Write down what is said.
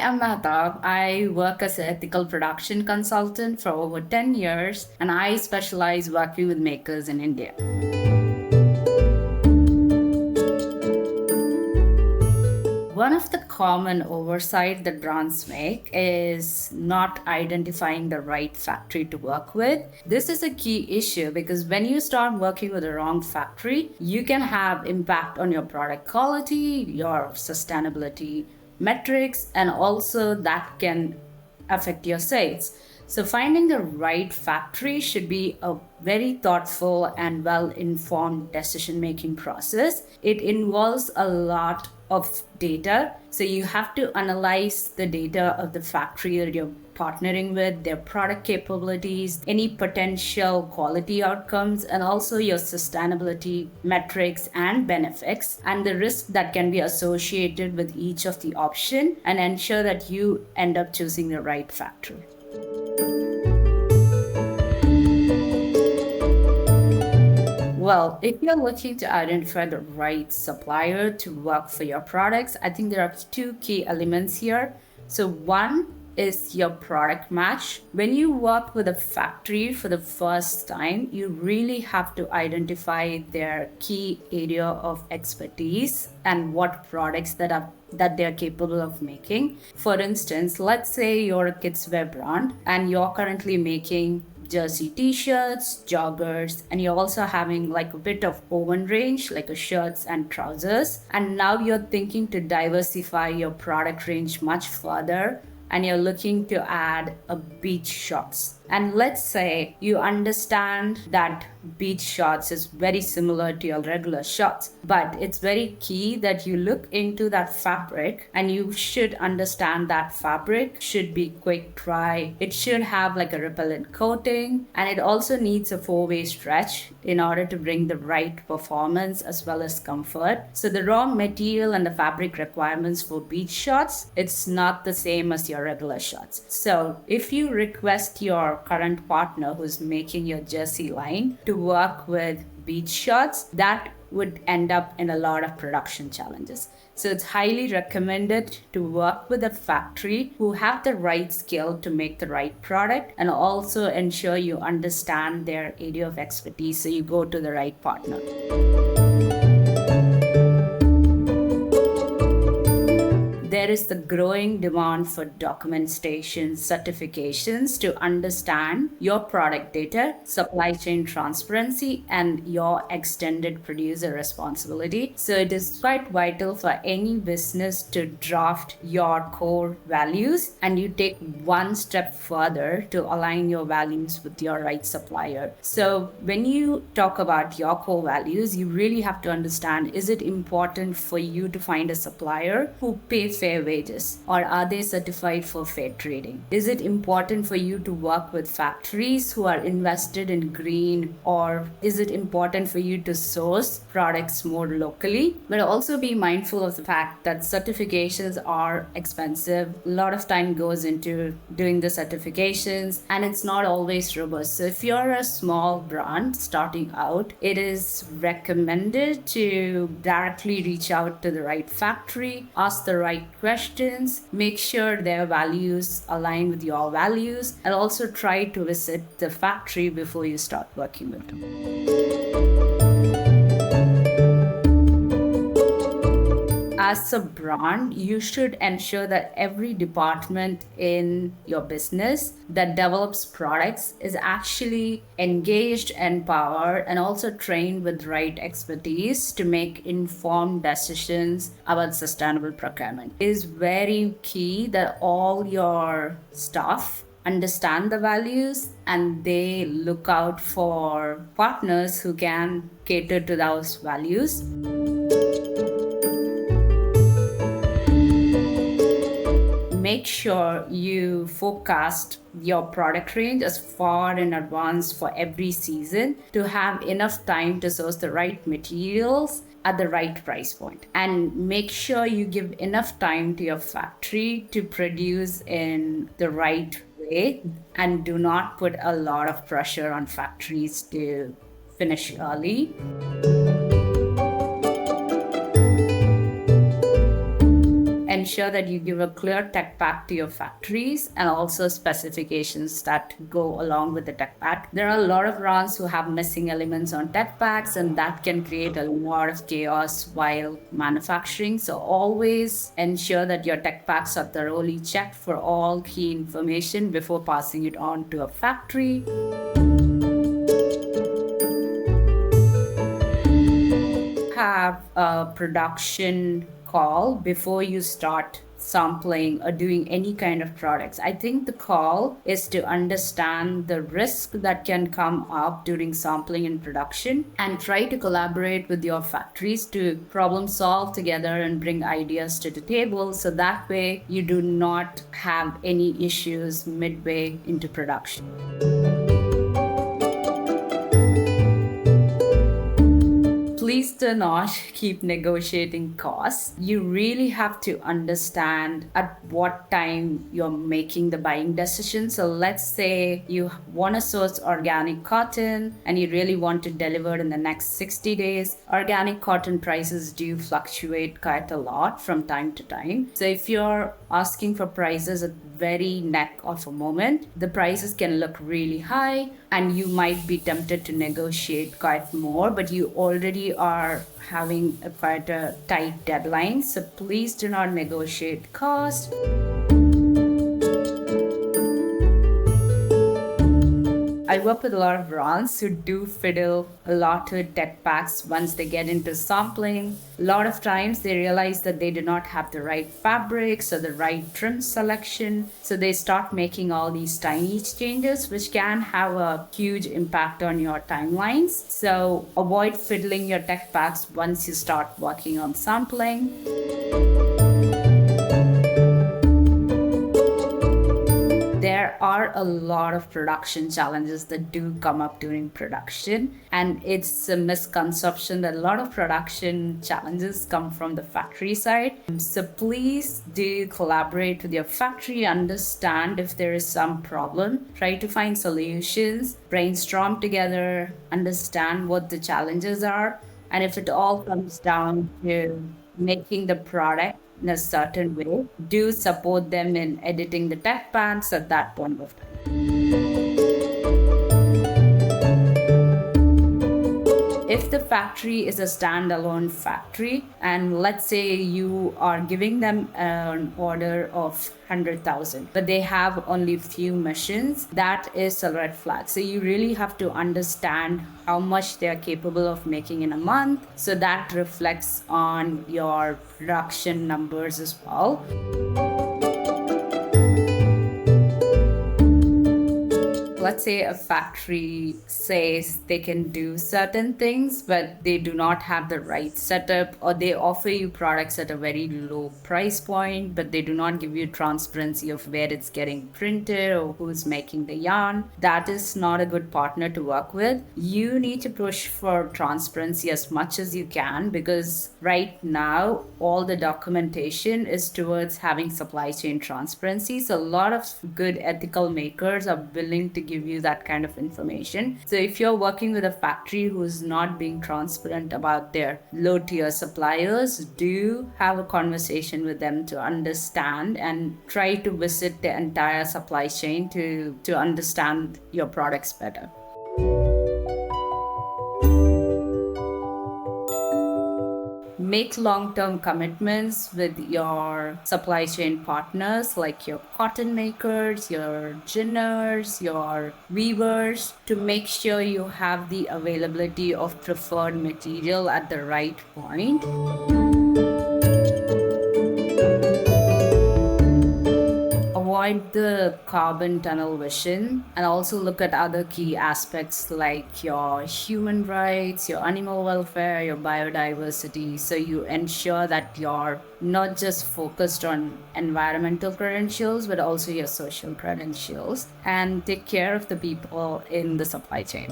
I'm Mehathab. I work as an ethical production consultant for over 10 years, and I specialize working with makers in India. One of the common oversight that brands make is not identifying the right factory to work with. This is a key issue because when you start working with the wrong factory, you can have impact on your product quality, your sustainability metrics, and also that can affect your sales. So finding the right factory should be a very thoughtful and well-informed decision-making process. It involves a lot of data. So you have to analyze the data of the factory that you're partnering with, their product capabilities, any potential quality outcomes, and also your sustainability metrics and benefits, and the risk that can be associated with each of the option, and ensure that you end up choosing the right factory. Well, if you're looking to identify the right supplier to work for your products, I think there are two key elements here. So one is your product match. When you work with a factory for the first time, you really have to identify their key area of expertise and what products that they're capable of making. For instance, let's say you're a kids wear brand and you're currently making jersey t-shirts, joggers, and you're also having like a bit of oven range, like a shirts and trousers. And now you're thinking to diversify your product range much further, and you're looking to add a beach shorts. And let's say you understand that beach shorts is very similar to your regular shorts, but it's very key that you look into that fabric, and you should understand that fabric should be quick dry. It should have like a repellent coating, and it also needs a 4-way stretch in order to bring the right performance as well as comfort. So the raw material and the fabric requirements for beach shorts, it's not the same as your regular shorts. So if you request your current partner who's making your jersey line to work with beach shorts, that would end up in a lot of production challenges. So it's highly recommended to work with a factory who have the right skill to make the right product, and also ensure you understand their area of expertise so you go to the right partner. There is the growing demand for documentation certifications to understand your product data, supply chain transparency, and your extended producer responsibility. So it is quite vital for any business to draft your core values, and you take one step further to align your values with your right supplier. So when you talk about your core values, you really have to understand, is it important for you to find a supplier who pays fair wages, or are they certified for fair trading? Is it important for you to work with factories who are invested in green, or is it important for you to source products more locally? But also be mindful of the fact that certifications are expensive. A lot of time goes into doing the certifications, and it's not always robust. So if you're a small brand starting out, it is recommended to directly reach out to the right factory, ask the right questions, make sure their values align with your values, and also try to visit the factory before you start working with them. As a brand, you should ensure that every department in your business that develops products is actually engaged, empowered, and also trained with right expertise to make informed decisions about sustainable procurement. It is very key that all your staff understand the values and they look out for partners who can cater to those values. Make sure you forecast your product range as far in advance for every season to have enough time to source the right materials at the right price point. And make sure you give enough time to your factory to produce in the right way, and do not put a lot of pressure on factories to finish early. ensure that you give a clear tech pack to your factories and also specifications that go along with the tech pack. There are a lot of brands who have missing elements on tech packs, and that can create a lot of chaos while manufacturing. So always ensure that your tech packs are thoroughly checked for all key information before passing it on to a factory. Have a production call before you start sampling or doing any kind of products. I think the call is to understand the risk that can come up during sampling and production, and try to collaborate with your factories to problem solve together and bring ideas to the table, so that way you do not have any issues midway into production. Please do not keep negotiating costs. You really have to understand at what time you're making the buying decision. So let's say you want to source organic cotton and you really want to deliver in the next 60 days. Organic cotton prices do fluctuate quite a lot from time to time. So if you're asking for prices at very neck of a moment, the prices can look really high and you might be tempted to negotiate quite more, but you already are having quite a tight deadline. So please do not negotiate cost. I work with a lot of brands who do fiddle a lot with tech packs once they get into sampling. A lot of times they realize that they do not have the right fabrics or the right trim selection. So they start making all these tiny changes, which can have a huge impact on your timelines. So avoid fiddling your tech packs once you start working on sampling. There are a lot of production challenges that do come up during production, and it's a misconception that a lot of production challenges come from the factory side. So please do collaborate with your factory, understand if there is some problem, try to find solutions, brainstorm together, understand what the challenges are, and if it all comes down to making the product in a certain way, do support them in editing the tech packs at that point of time. If the factory is a standalone factory, and let's say you are giving them an order of 100,000, but they have only few machines, that is a red flag. So you really have to understand how much they are capable of making in a month. So that reflects on your production numbers as well. Let's say a factory says they can do certain things, but they do not have the right setup, or they offer you products at a very low price point, but they do not give you transparency of where it's getting printed or who's making the yarn. That is not a good partner to work with. You need to push for transparency as much as you can, because right now all the documentation is towards having supply chain transparency. So a lot of good ethical makers are willing to give you that kind of information. So if you're working with a factory who's not being transparent about their low tier suppliers, do have a conversation with them to understand, and try to visit the entire supply chain to understand your products better. Make long-term commitments with your supply chain partners, like your cotton makers, your ginners, your weavers, to make sure you have the availability of preferred material at the right point. Avoid the carbon tunnel vision, and also look at other key aspects like your human rights, your animal welfare, your biodiversity. So you ensure that you're not just focused on environmental credentials, but also your social credentials, and take care of the people in the supply chain.